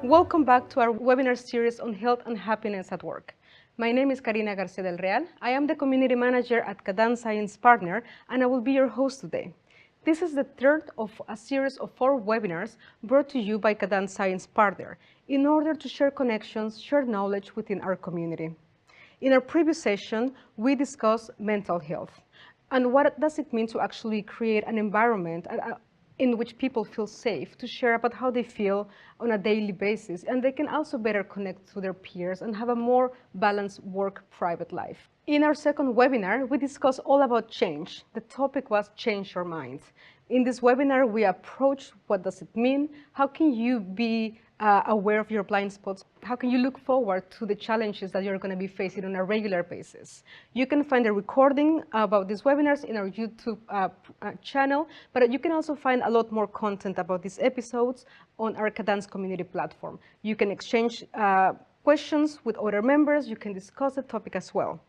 Welcome back to our webinar series on health and happiness at work. My name is Karina Garcia del Real. I am the community manager at Cadence Science Partner, and I will be your host today. This is the third of a series of 4 webinars brought to you by Cadence Science Partner in order to share connections, share knowledge within our community. In our previous session, we discussed mental health and what does it mean to actually create an environment in which people feel safe to share about how they feel on a daily basis, and they can also better connect to their peers and have a more balanced work-private life. In our second webinar, we discussed all about change. The topic was change your mind. In this webinar, we approached what does it mean, how can you be aware of your blind spots, how can you look forward to the challenges that you're going to be facing on a regular basis. You can find a recording about these webinars in our YouTube channel, but you can also find a lot more content about these episodes on our Cadence community platform. You can exchange questions with other members, you can discuss the topic as well.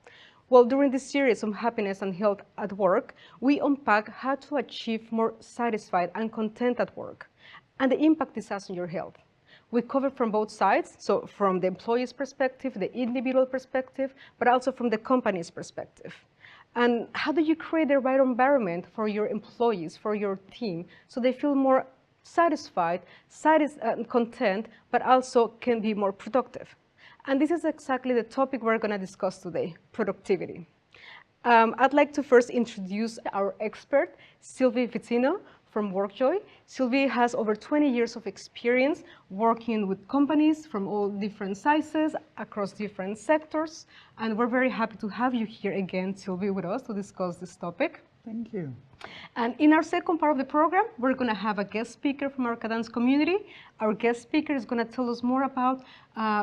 Well, during this series on happiness and health at work, we unpack how to achieve more satisfied and content at work and the impact this has on your health. We cover from both sides, so from the employee's perspective, the individual perspective, but also from the company's perspective. And how do you create the right environment for your employees, for your team, so they feel more satisfied, content, but also can be more productive? And this is exactly the topic we're going to discuss today, productivity. I'd like to first introduce our expert, Sylvie Vizzino from WorkJoy. Sylvie has over 20 years of experience working with companies from all different sizes, across different sectors. And we're very happy to have you here again, Sylvie, with us to discuss this topic. Thank you. And in our second part of the program, we're going to have a guest speaker from our Cadence community. Our guest speaker is going to tell us more about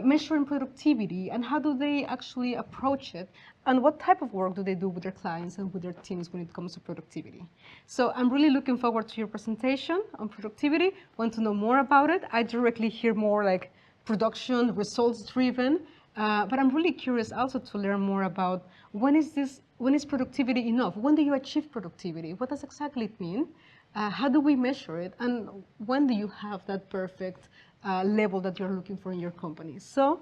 measuring productivity and how do they actually approach it and what type of work do they do with their clients and with their teams when it comes to productivity. So I'm really looking forward to your presentation on productivity. Want to know more about it? I directly hear more like production, results driven, but I'm really curious also to learn more about when is productivity enough? When do you achieve productivity? What does exactly it mean? How do we measure it? And when do you have that perfect level that you're looking for in your company? So,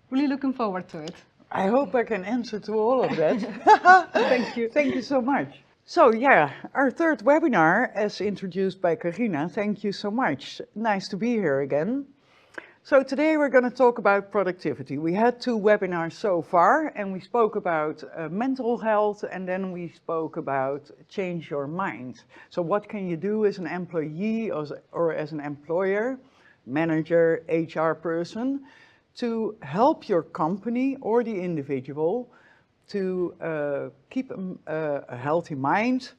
really looking forward to it. I hope I can answer to all of that. Thank you. Thank you so much. So yeah, our third webinar, as introduced by Karina. Thank you so much. Nice to be here again. So today we're going to talk about productivity. We had 2 webinars so far, and we spoke about mental health, and then we spoke about change your mind. So what can you do as an employee or as an employer, manager, HR person, to help your company or the individual to keep a healthy mind,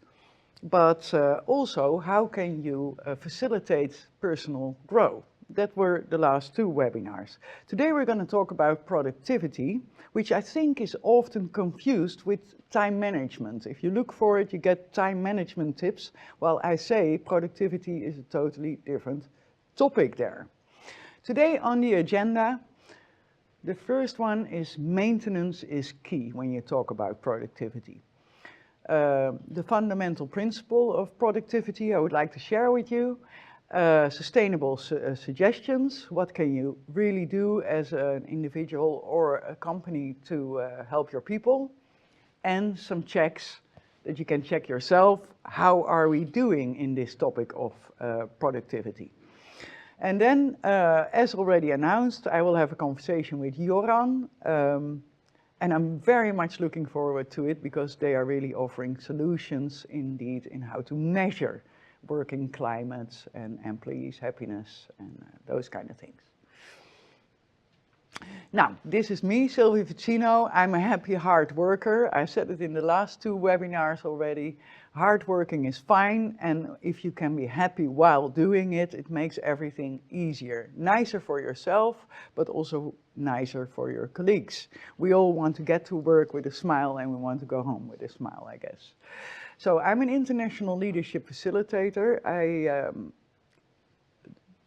but also how can you facilitate personal growth. That were the last 2 webinars. Today we're going to talk about productivity, which I think is often confused with time management. If you look for it, you get time management tips, while I say productivity is a totally different topic there. Today on the agenda, the first one is maintenance is key when you talk about productivity. The fundamental principle of productivity I would like to share with you. Sustainable suggestions, what can you really do as an individual or a company to help your people, and some checks that you can check yourself, how are we doing in this topic of productivity. And then, as already announced, I will have a conversation with Joram, and I'm very much looking forward to it because they are really offering solutions indeed in how to measure working climates and employees' happiness and those kind of things. Now, this is me, Sylvie Vizzino. I'm a happy hard worker. I said it in the last 2 webinars already. Hard working is fine, and if you can be happy while doing it, it makes everything easier. Nicer for yourself, but also nicer for your colleagues. We all want to get to work with a smile and we want to go home with a smile, I guess. So I'm an international leadership facilitator. I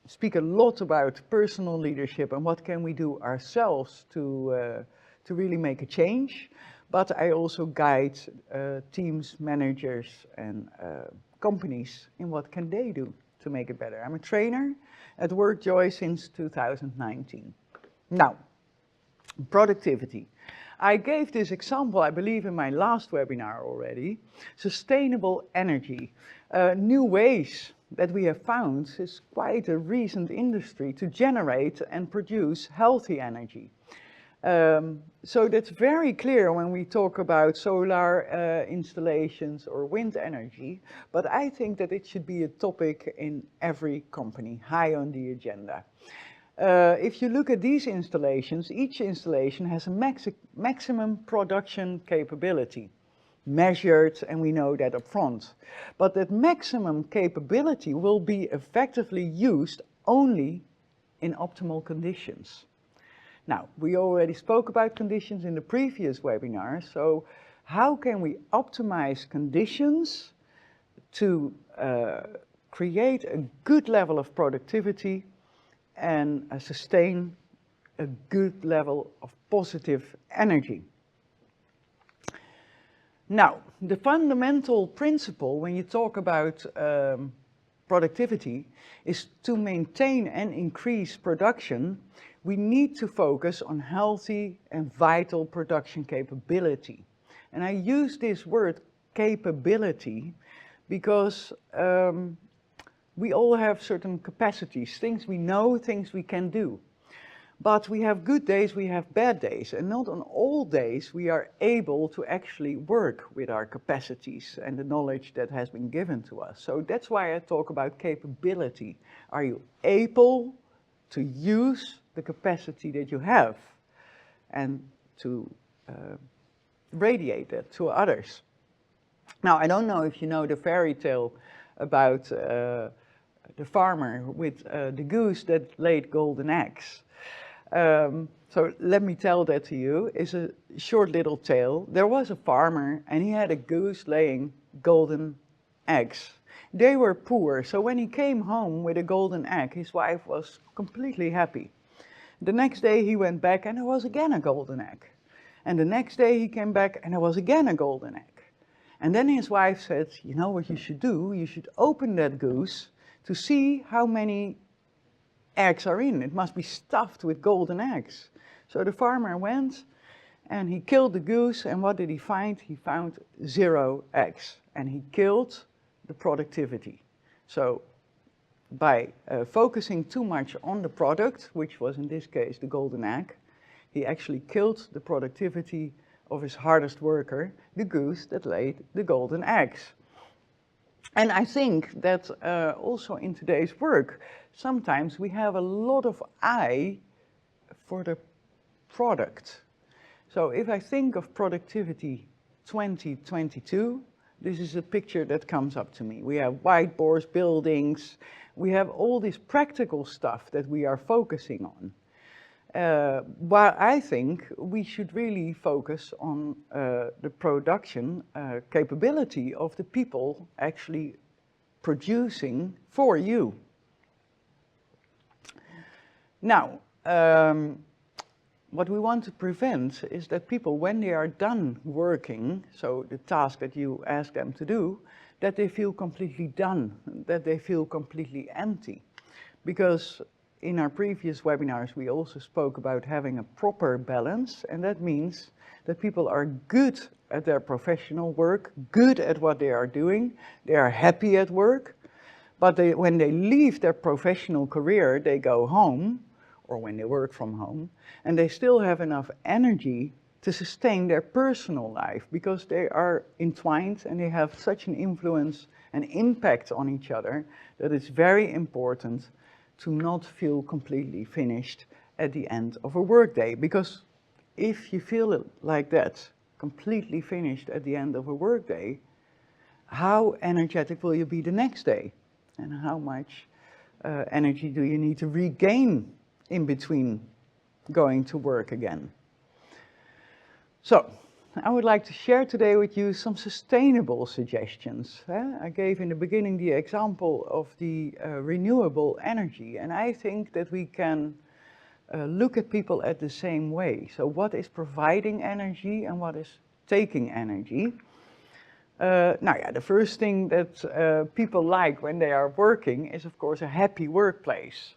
speak a lot about personal leadership and what can we do ourselves to really make a change. But I also guide teams, managers and companies in what can they do to make it better. I'm a trainer at WorkJoy since 2019. Now, productivity. I gave this example, I believe, in my last webinar already. Sustainable energy. New ways that we have found is quite a recent industry to generate and produce healthy energy. So that's very clear when we talk about solar installations or wind energy, but I think that it should be a topic in every company, high on the agenda. If you look at these installations, each installation has a maximum production capability, measured, and we know that up front. But that maximum capability will be effectively used only in optimal conditions. Now, we already spoke about conditions in the previous webinar, so how can we optimize conditions to create a good level of productivity and sustain a good level of positive energy? Now, the fundamental principle when you talk about productivity is to maintain and increase production. We need to focus on healthy and vital production capability. And I use this word capability because we all have certain capacities, things we know, things we can do. But we have good days, we have bad days, and not on all days we are able to actually work with our capacities and the knowledge that has been given to us. So that's why I talk about capability. Are you able to use the capacity that you have and to radiate that to others? Now, I don't know if you know the fairy tale about the farmer with the goose that laid golden eggs. So let me tell that to you. It's a short little tale. There was a farmer and he had a goose laying golden eggs. They were poor, so when he came home with a golden egg, his wife was completely happy. The next day he went back and there was again a golden egg. And the next day he came back and there was again a golden egg. And then his wife said, you know what you should do? You should open that goose to see how many eggs are in. It must be stuffed with golden eggs. So the farmer went and he killed the goose, and what did he find? He found 0 eggs, and he killed the productivity. So by focusing too much on the product, which was in this case the golden egg, he actually killed the productivity of his hardest worker, the goose that laid the golden eggs. And I think that also in today's work, sometimes we have a lot of eye for the product. So if I think of productivity 2022, this is a picture that comes up to me. We have whiteboards, buildings, we have all this practical stuff that we are focusing on. While I think we should really focus on the production capability of the people actually producing for you. Now, what we want to prevent is that people, when they are done working, so the task that you ask them to do, that they feel completely done, that they feel completely empty. Because in our previous webinars, we also spoke about having a proper balance, and that means that people are good at their professional work, good at what they are doing, they are happy at work, but when they leave their professional career, they go home, or when they work from home, and they still have enough energy to sustain their personal life, because they are entwined and they have such an influence and impact on each other that it's very important to not feel completely finished at the end of a workday. Because if you feel it like that, completely finished at the end of a workday, how energetic will you be the next day? And how much energy do you need to regain in between going to work again? So, I would like to share today with you some sustainable suggestions. I gave in the beginning the example of the renewable energy, and I think that we can look at people at the same way. So what is providing energy and what is taking energy? Now, yeah, the first thing that people like when they are working is, of course, a happy workplace.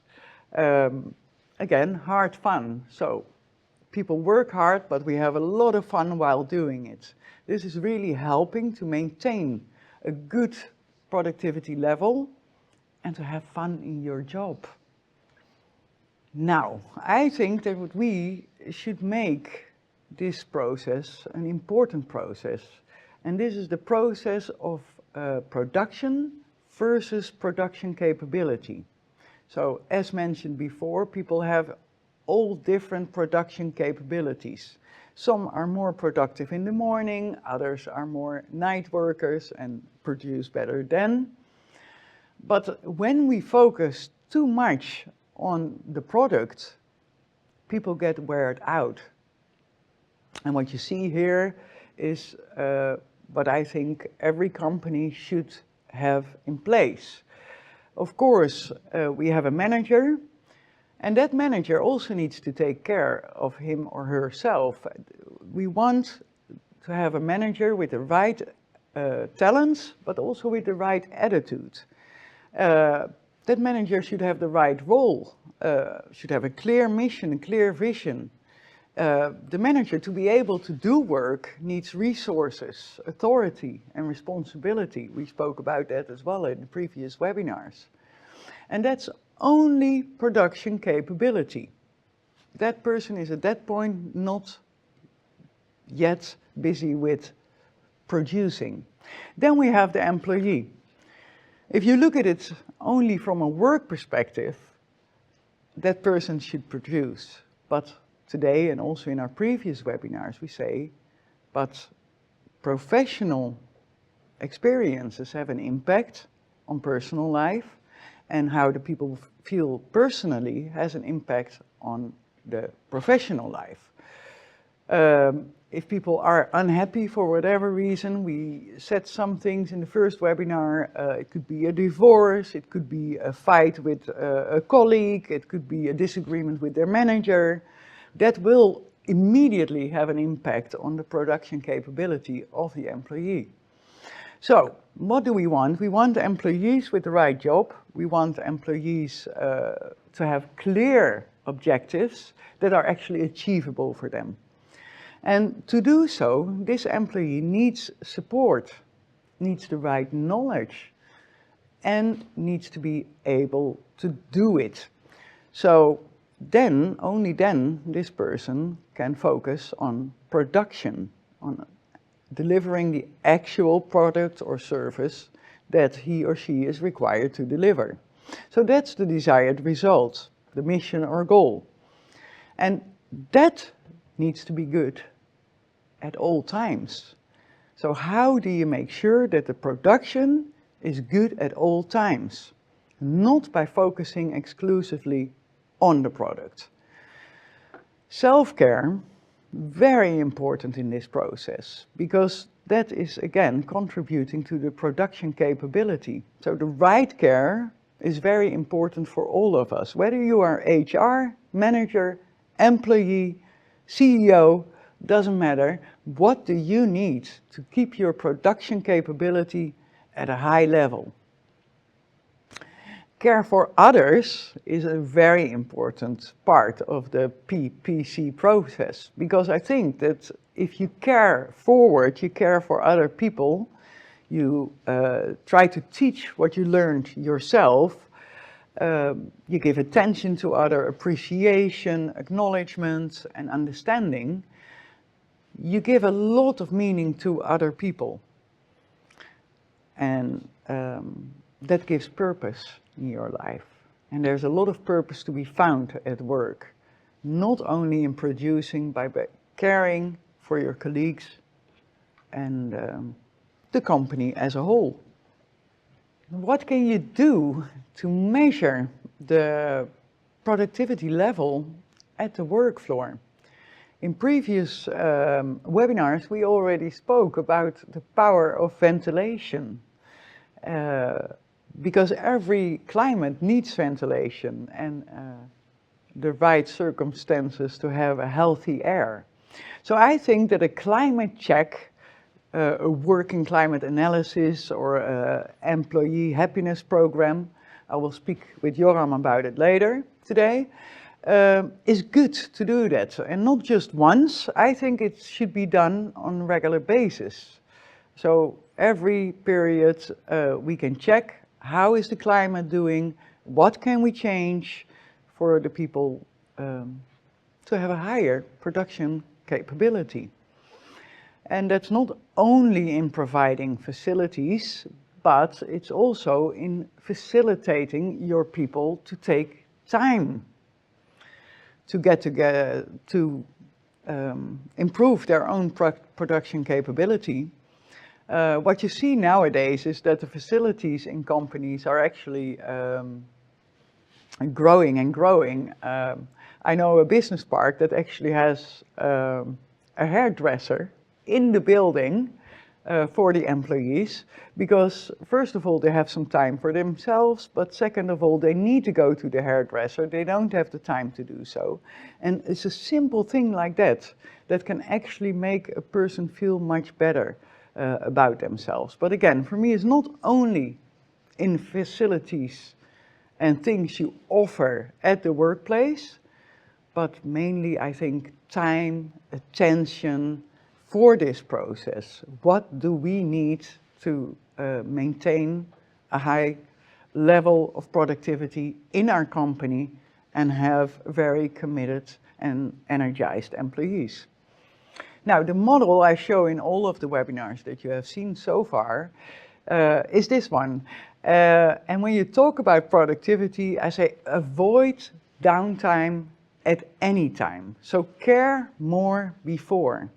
Again, hard fun. So people work hard, but we have a lot of fun while doing it. This is really helping to maintain a good productivity level and to have fun in your job. Now, I think that we should make this process an important process. And this is the process of production versus production capability. So, as mentioned before, people have all different production capabilities. Some are more productive in the morning, others are more night workers and produce better then. But when we focus too much on the product, people get weared out. And what you see here is what I think every company should have in place. Of course, we have a manager, and that manager also needs to take care of him or herself. We want to have a manager with the right talents, but also with the right attitude. That manager should have the right role, should have a clear mission, a clear vision. The manager, to be able to do work, needs resources, authority and responsibility. We spoke about that as well in the previous webinars. And that's only production capability. That person is at that point not yet busy with producing. Then we have the employee. If you look at it only from a work perspective, that person should produce. But today, and also in our previous webinars, we say, but professional experiences have an impact on personal life, and how the people feel personally has an impact on the professional life. If people are unhappy for whatever reason, we said some things in the first webinar. It could be a divorce, it could be a fight with a colleague, it could be a disagreement with their manager. That will immediately have an impact on the production capability of the employee. So, what do we want? We want employees with the right job. We want employees to have clear objectives that are actually achievable for them. And to do so, this employee needs support, needs the right knowledge, and needs to be able to do it. So then, only then, this person can focus on production, on delivering the actual product or service that he or she is required to deliver. So that's the desired result, the mission or goal. And that needs to be good at all times. So how do you make sure that the production is good at all times? Not by focusing exclusively on the product. Self-care, very important in this process, because that is again contributing to the production capability. So the right care is very important for all of us, whether you are HR, manager, employee, CEO, doesn't matter. What do you need to keep your production capability at a high level? Care for others is a very important part of the PPC process, because I think that if you care forward, you care for other people, you try to teach what you learned yourself, you give attention to other, appreciation, acknowledgement and understanding, you give a lot of meaning to other people. And that gives purpose in your life. And there's a lot of purpose to be found at work, not only in producing, but by caring for your colleagues and the company as a whole. What can you do to measure the productivity level at the work floor? In previous webinars, we already spoke about the power of ventilation. Because every climate needs ventilation and the right circumstances to have a healthy air. So I think that a climate check a working climate analysis or an employee happiness program, I will speak with Joram about it later today, is good to do that. And not just once, I think it should be done on a regular basis. So every period we can check how is the climate doing, what can we change for the people to have a higher production capability. And that's not only in providing facilities, but it's also in facilitating your people to take time to get together, to improve their own production capability. What you see nowadays is that the facilities in companies are actually growing and growing. I know a business park that actually has a hairdresser in the building for the employees, because first of all they have some time for themselves, but second of all they need to go to the hairdresser. They don't have the time to do so. And it's a simple thing like that that can actually make a person feel much better about themselves. But again, for me it's not only in facilities and things you offer at the workplace, but mainly I think time, attention, for this process. What do we need to maintain a high level of productivity in our company and have very committed and energized employees? Now, the model I show in all of the webinars that you have seen so far is this one. And when you talk about productivity, I say avoid downtime at any time. So care more before.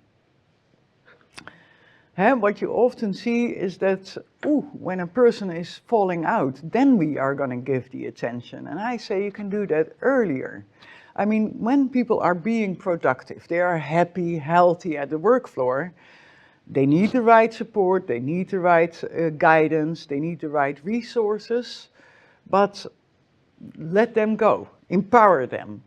What you often see is that, when a person is falling out, then we are going to give the attention. And I say you can do that earlier. I mean, when people are being productive, they are happy, healthy at the work floor, they need the right support, they need the right guidance, they need the right resources, but let them go, empower them.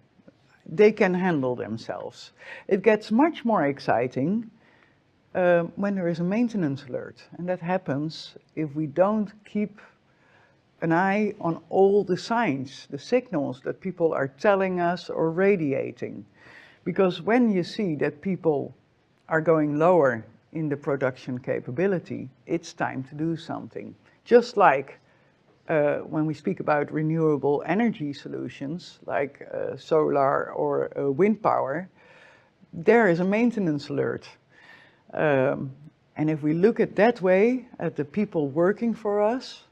They can handle themselves. It gets much more exciting when there is a maintenance alert, and that happens if we don't keep an eye on all the signs, the signals that people are telling us or radiating. Because when you see that people are going lower in the production capability, it's time to do something. Just like when we speak about renewable energy solutions, like solar or wind power, there is a maintenance alert. And if we look at that way, at the people working for us,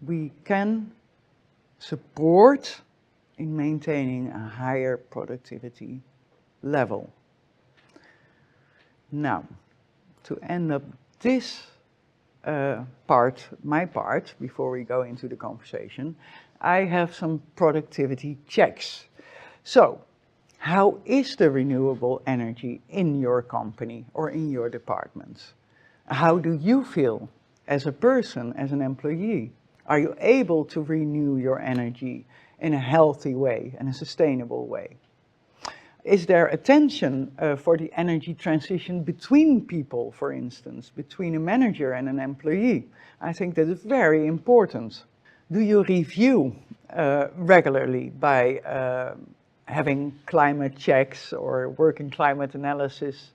we can support in maintaining a higher productivity level. Now, to end up this part, my part, before we go into the conversation, I have some productivity checks. So, how is the renewable energy in your company or in your department? How do you feel as a person, as an employee? Are you able to renew your energy in a healthy way and a sustainable way? Is there attention for the energy transition between people, for instance, between a manager and an employee? I think that is very important. Do you review regularly by having climate checks or working climate analysis,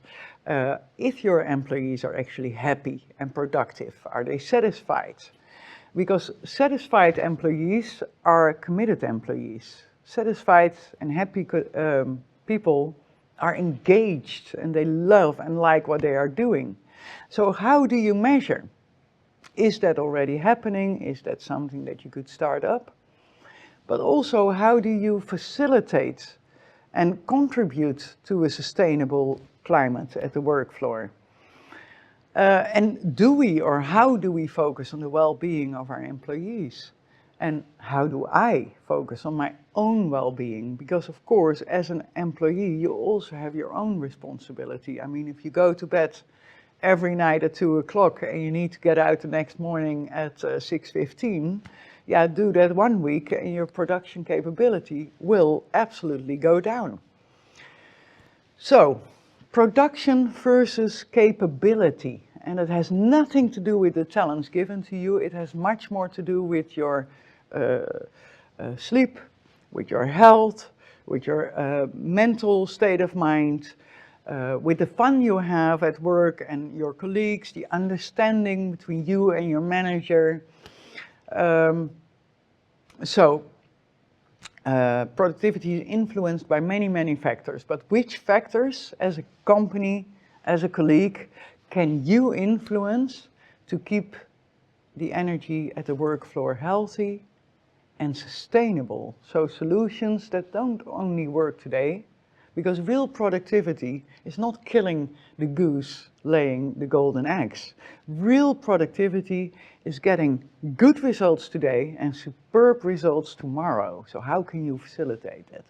if your employees are actually happy and productive? Are they satisfied? Because satisfied employees are committed employees. Satisfied and happy people are engaged and they love and like what they are doing. So how do you measure? Is that already happening? Is that something that you could start up? But also, how do you facilitate and contribute to a sustainable climate at the work floor? And do we, or how do we focus on the well-being of our employees? And how do I focus on my own well-being? Because of course, as an employee, you also have your own responsibility. I mean, if you go to bed every night at 2 o'clock and you need to get out the next morning at 6:15, yeah, do that 1 week and your production capability will absolutely go down. So, production versus capability. And it has nothing to do with the challenge given to you. It has much more to do with your sleep, with your health, with your mental state of mind, with the fun you have at work and your colleagues, the understanding between you and your manager. Productivity is influenced by many, many factors, but which factors as a company, as a colleague, can you influence to keep the energy at the work floor healthy and sustainable? So solutions that don't only work today, because real productivity is not killing the goose laying the golden eggs. Real productivity is getting good results today and superb results tomorrow. So how can you facilitate that?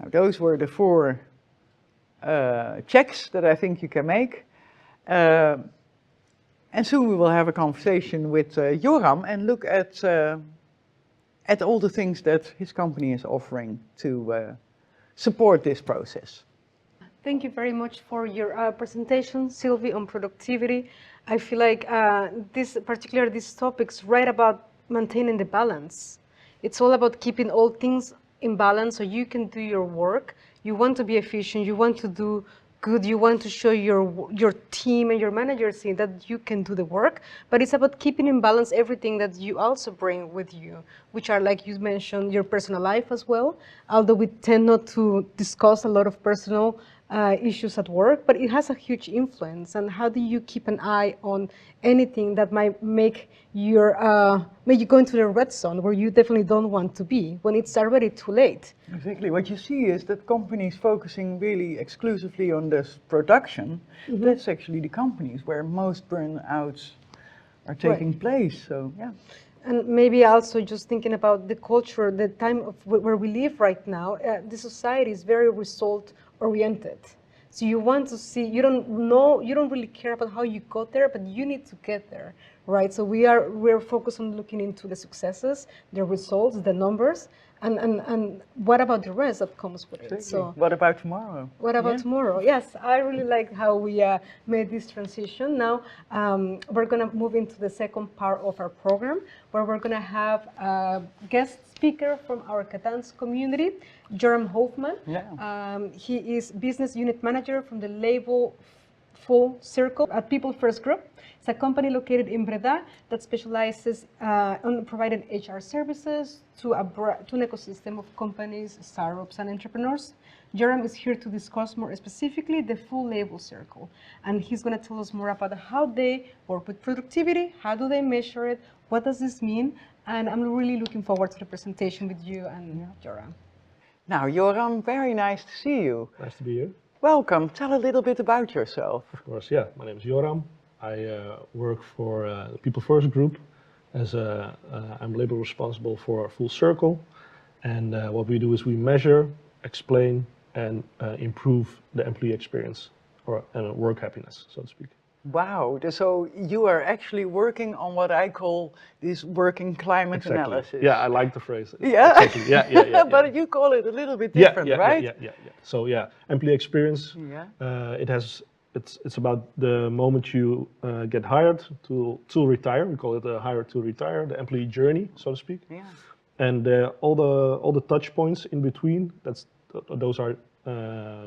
Now, those were the 4 checks that I think you can make. And soon we will have a conversation with Joram and look at all the things that his company is offering to support this process. Thank you very much for your presentation, Sylvie, on productivity. I feel like these topics right about maintaining the balance. It's all about keeping all things in balance so you can do your work. You want to be efficient, you want to do good, you want to show your team and your managers that you can do the work, but it's about keeping in balance everything that you also bring with you, which are, like you mentioned, your personal life as well, although we tend not to discuss a lot of personal issues at work, but it has a huge influence. And how do you keep an eye on anything that might make you go into the red zone where you definitely don't want to be when it's already too late? Exactly. What you see is that companies focusing really exclusively on this production, that's actually the companies where most burnouts are taking place. So, yeah. And maybe also just thinking about the culture, the time of where we live right now, the society is very result oriented. So you want to see, you don't really care about how you got there, but you need to get there, right? So we're focused on looking into the successes, the results, the numbers, and what about the rest that comes with it? So what about tomorrow? What about tomorrow? Yes, I really like how we made this transition. Now we're going to move into the second part of our program, where we're going to have a guest speaker from our Cadence community, Joram Hofman. Yeah. He is business unit manager from the label FullCircle at PeopleFirst Group. It's a company located in Breda that specializes on providing HR services to an ecosystem of companies, startups, and entrepreneurs. Joram is here to discuss more specifically the full label circle, and he's going to tell us more about how they work with productivity, how do they measure it, what does this mean, and I'm really looking forward to the presentation with you and Joram. Now, Joram, very nice to see you. Nice to be here. Welcome. Tell a little bit about yourself. Of course, yeah. My name is Joram. I work for the PeopleFirst Group as I'm label responsible for FullCircle, and what we do is we measure, explain, and improve the employee experience and work happiness, so to speak. Wow, so you are actually working on what I call this working climate analysis. Yeah, I like the phrase. Yeah, exactly. Yeah. But you call it a little bit different, right? Yeah. So yeah, employee experience. It's about the moment you get hired to retire. We call it a hire to retire, the employee journey, so to speak. Yeah. And all the touch points in between. Those are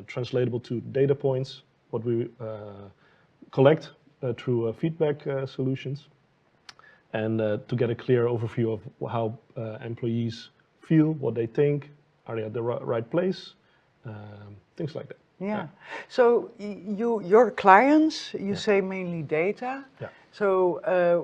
translatable to data points. What we collect through feedback solutions, and to get a clear overview of how employees feel, what they think, are they at the right place, things like that. Yeah. So your clients, you say mainly data. Yeah. So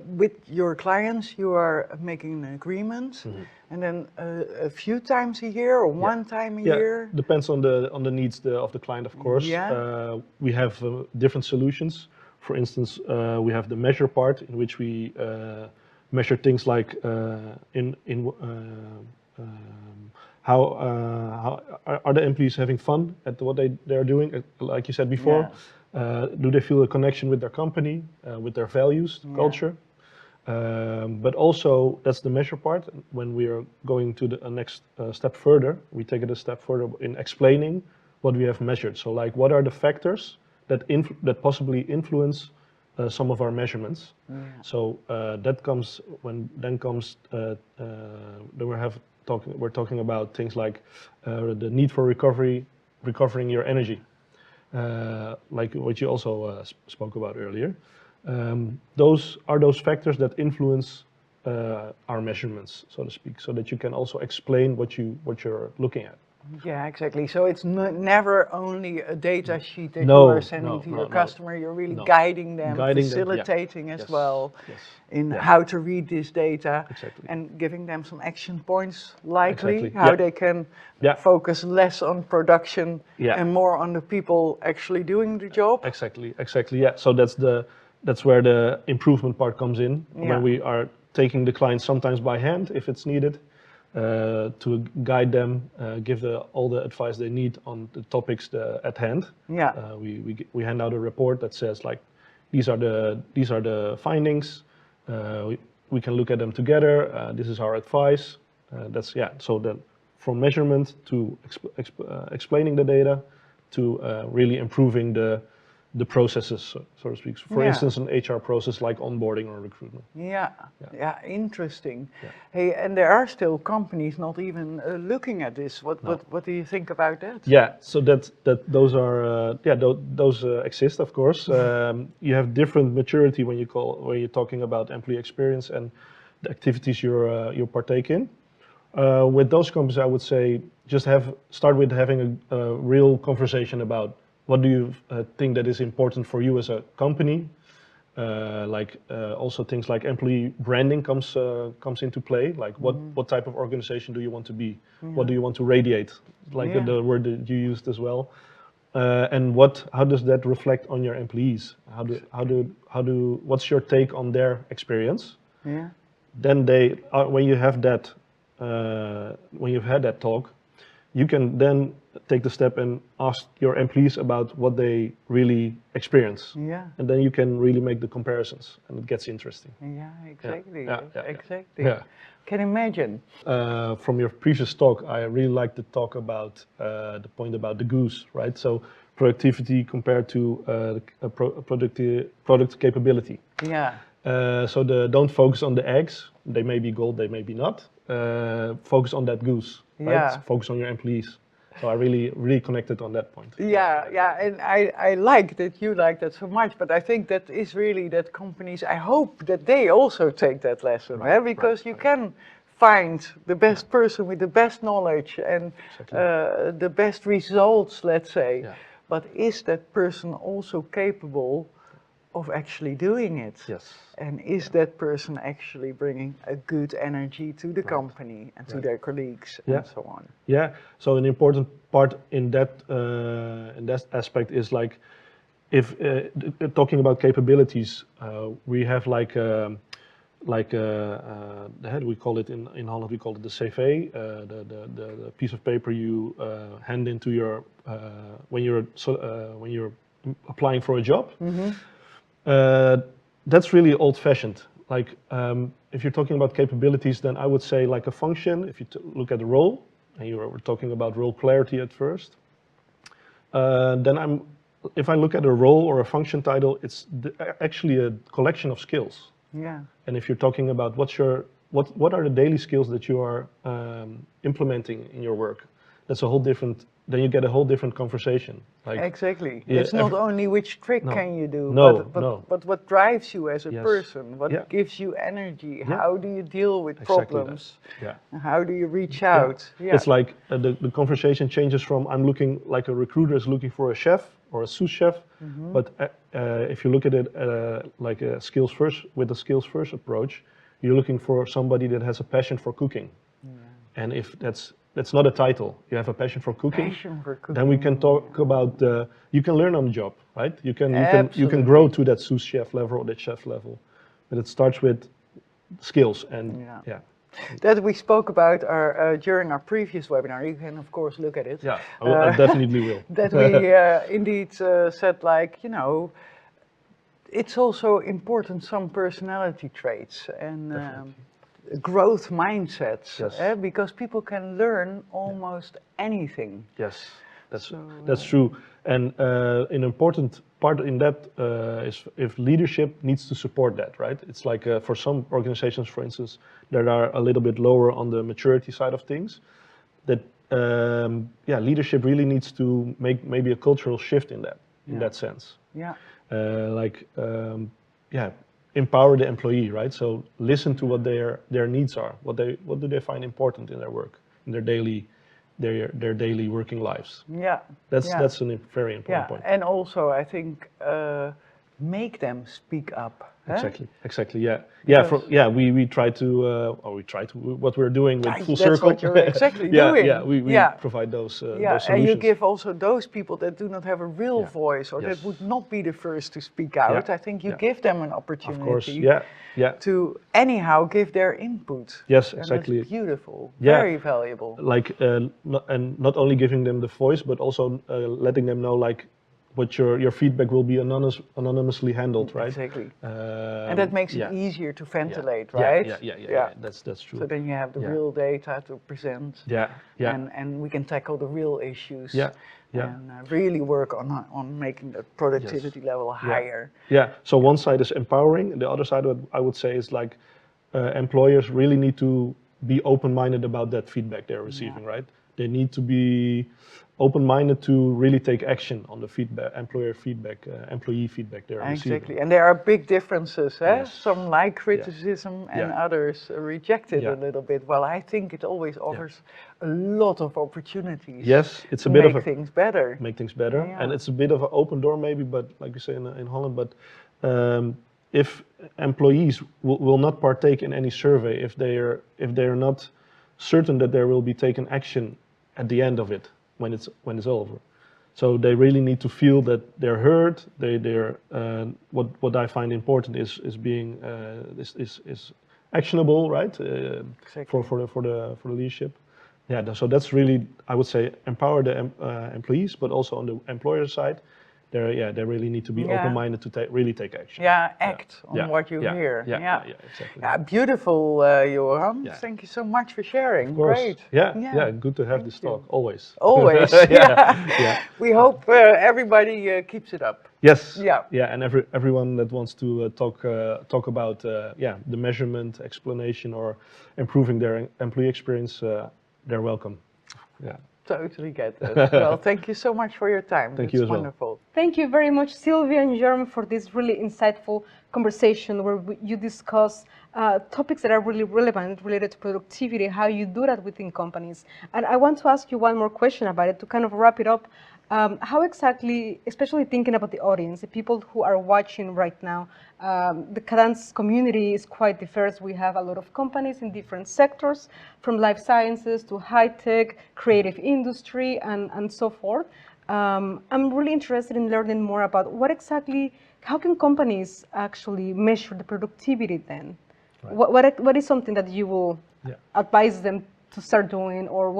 with your clients, you are making an agreement, and then a few times a year or one time a year. Depends on the needs of the client, of course. Yeah. We have different solutions. For instance, we have the measure part, in which we measure things like how are the employees having fun at what they are doing? Like you said before, do they feel a connection with their company, with their values, culture? But also, that's the measure part. When we are going to the next step further, we take it a step further in explaining what we have measured. So like, what are the factors that that possibly influence some of our measurements? Yeah. So that comes when then we're talking about things like the need for recovering your energy, like what you also spoke about earlier. Those are those factors that influence our measurements, so to speak, so that you can also explain what you're looking at. Yeah, exactly. So it's never only a data sheet that No, you are sending to your customer. You're really guiding them, facilitating as well in how to read this data, and giving them some action points, likely how they can focus less on production and more on the people actually doing the job. Exactly. Yeah. So that's where the improvement part comes in, when we are taking the client sometimes by hand if it's needed, to guide them, give all the advice they need on the topics at hand. Yeah. We hand out a report that says like, these are the findings. We can look at them together. This is our advice. So then from measurement to explaining the data to really improving the processes, so to speak. For instance, an HR process like onboarding or recruitment. Yeah, interesting. Yeah. Hey, and there are still companies not even looking at this. What do you think about that? Yeah, so those are those exist, of course. You have different maturity when you're talking about employee experience and the activities you partake in. With those companies, I would say just start with having a real conversation about what do you think that is important for you as a company. Also things like employee branding comes into play. Like what type of organization do you want to be? What do you want to radiate? Like the word that you used as well. And how does that reflect on your employees? What's your take on their experience? Yeah. Then when you have that, when you've had that talk, you can then take the step and ask your employees about what they really experience. Yeah. And then you can really make the comparisons, and it gets interesting. Yeah, exactly. Exactly. Yeah. Can imagine. From your previous talk, I really like the talk about the point about the goose, right? So productivity compared to product capability. Yeah. So don't focus on the eggs. They may be gold, they may be not. Focus on that goose, right? Yeah. Focus on your employees. So I really connected on that point. Yeah, and I like that you like that so much, but I think that is really that companies, I hope that they also take that lesson, right? Because you can find the best person with the best knowledge and the best results, let's say, but is that person also capable of actually doing it? Yes. And is that person actually bringing a good energy to the company and to their colleagues and so on? Yeah. So an important part in that aspect is like, if talking about capabilities, we have we call it in Holland, we call it the CV, the piece of paper you hand into your when you're applying for a job. Mm-hmm. That's really old-fashioned. Like, if you're talking about capabilities, then I would say like a function. If you look at the role, and we're talking about role clarity at first, then if I look at a role or a function title, it's actually a collection of skills. Yeah. And if you're talking about what are the daily skills that you are implementing in your work, that's a whole different. Then you get a whole different conversation. Like, exactly. It's not only which trick can you do, but what drives you as a person, what gives you energy, how do you deal with problems, how do you reach out. Yeah. It's like the conversation changes from I'm looking, like a recruiter is looking for a chef or a sous chef, but if you look at it like a skills first approach, you're looking for somebody that has a passion for cooking. And if that's not a title, you have a passion for cooking, then we can talk about you can learn on the job, right? You can grow to that sous chef level or that chef level, but it starts with skills and that we spoke about during our previous webinar. You can of course look at it. Yeah, I definitely will. That we indeed said, like, it's also important, some personality traits and growth mindsets, because people can learn almost anything. Yes. That's true. And an important part in that is if leadership needs to support that, right? It's like for some organizations, for instance, that are a little bit lower on the maturity side of things, that leadership really needs to make maybe a cultural shift in that sense. Yeah. Empower the employee, right? So listen to what their needs are, what do they find important in their work, in their daily working lives. Yeah. That's a very important point. And also I think make them speak up. Exactly. Yeah. We try to, what we're doing with FullCircle. That's what you're exactly doing. Yeah. We provide those solutions. And you give also those people that do not have a real voice or that would not be the first to speak out. I think you give them an opportunity. Of course. To anyhow give their input. Yes, and exactly. That's beautiful. Very valuable. Not only giving them the voice, but also letting them know what your feedback will be anonymously handled, right? Exactly. And that makes it easier to ventilate, right? Yeah. That's true. So then you have the real data to present. And we can tackle the real issues. And really work on making the productivity level higher. Yeah. So one side is empowering, and the other side, I would say, is employers really need to be open-minded about that feedback they're receiving, right? They need to be open-minded to really take action on the employee feedback they're receiving. Exactly, and there are big differences. Some like criticism and others reject it a little bit. Well, I think it always offers a lot of opportunities. Yes, it's a bit of make things better. Make things better, and it's a bit of an open door maybe, but like you say in Holland, but if employees will not partake in any survey, if they're not certain that there will be taken action at the end of it, when it's over. So they really need to feel that they're heard. What I find important is being is actionable, right? For the leadership. Yeah. So that's really, I would say, empower the employees, but also on the employer side, they really need to be open-minded to really take action. Act on what you hear. Exactly. Beautiful, Joram. Thank you so much for sharing. Of course. Great. Good to have this talk, always. Always, We hope everybody keeps it up. Yes. And everyone that wants to talk about the measurement, explanation, or improving their employee experience, they're welcome. Yeah. Totally get that. Well, thank you so much for your time. Thank you as well. Wonderful. Thank you very much, Sylvia and Joram, for this really insightful conversation where you discuss topics that are really relevant related to productivity, how you do that within companies. And I want to ask you one more question about it to kind of wrap it up. How exactly, especially thinking about the audience, the people who are watching right now, the Cadence community is quite diverse. We have a lot of companies in different sectors, from life sciences to high-tech, creative industry, and so forth. I'm really interested in learning more about how can companies actually measure the productivity then? Right. What is something that you will advise them to start doing, or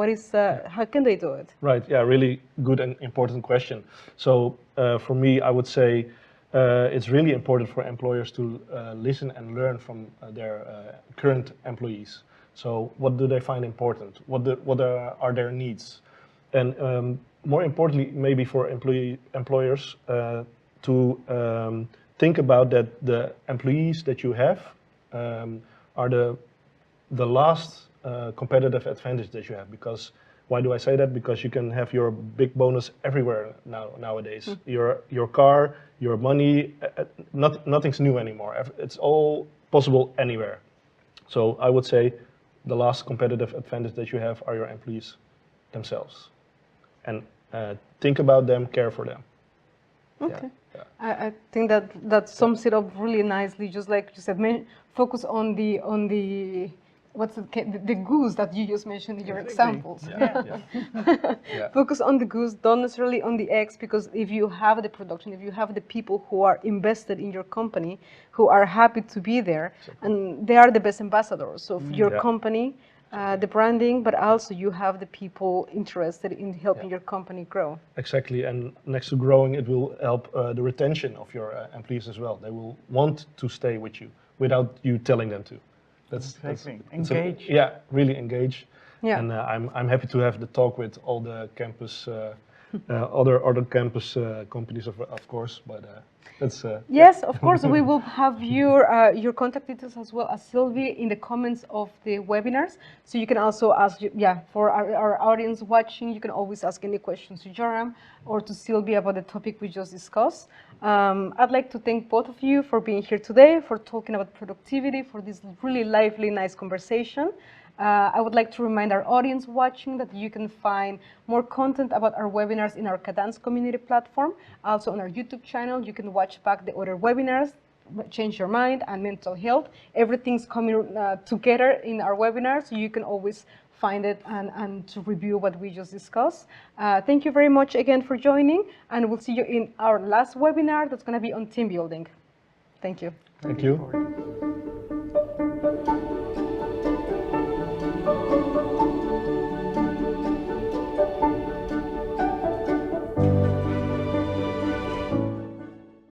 how can they do it? Right, really good and important question. So for me, I would say it's really important for employers to listen and learn from their current employees. So what do they find important? What are their needs? And more importantly, maybe for employers to think about that the employees that you have are the last competitive advantage that you have. Because why do I say that? Because you can have your big bonus everywhere nowadays. Your car, your money, nothing's new anymore. It's all possible anywhere. So I would say the last competitive advantage that you have are your employees themselves. And think about them, care for them. Okay. I think that sums it up really nicely. Just like you said, focus on the the goose that you just mentioned in your examples. Focus on the goose, don't necessarily on the eggs, because if you have the production, if you have the people who are invested in your company, who are happy to be there, and they are the best ambassadors of your company, the branding, but also you have the people interested in helping your company grow. Exactly, and next to growing, it will help the retention of your employees as well. They will want to stay with you without you telling them to. That's engage. Really engage. And I'm happy to have the talk with all the campus other campus companies, of course, but that's... Yes, of course, we will have your contact details as well as Sylvie in the comments of the webinars. So you can also ask, yeah, for our audience watching, you can always ask any questions to Joram or to Sylvie about the topic we just discussed. I'd like to thank both of you for being here today, for talking about productivity, for this really lively, nice conversation. I would like to remind our audience watching that you can find more content about our webinars in our Kadans community platform. Also on our YouTube channel, you can watch back the other webinars, Change Your Mind and Mental Health. Everything's coming together in our webinar, so you can always find it and to review what we just discussed. Thank you very much again for joining, and we'll see you in our last webinar that's going to be on team building. Thank you. Thank you.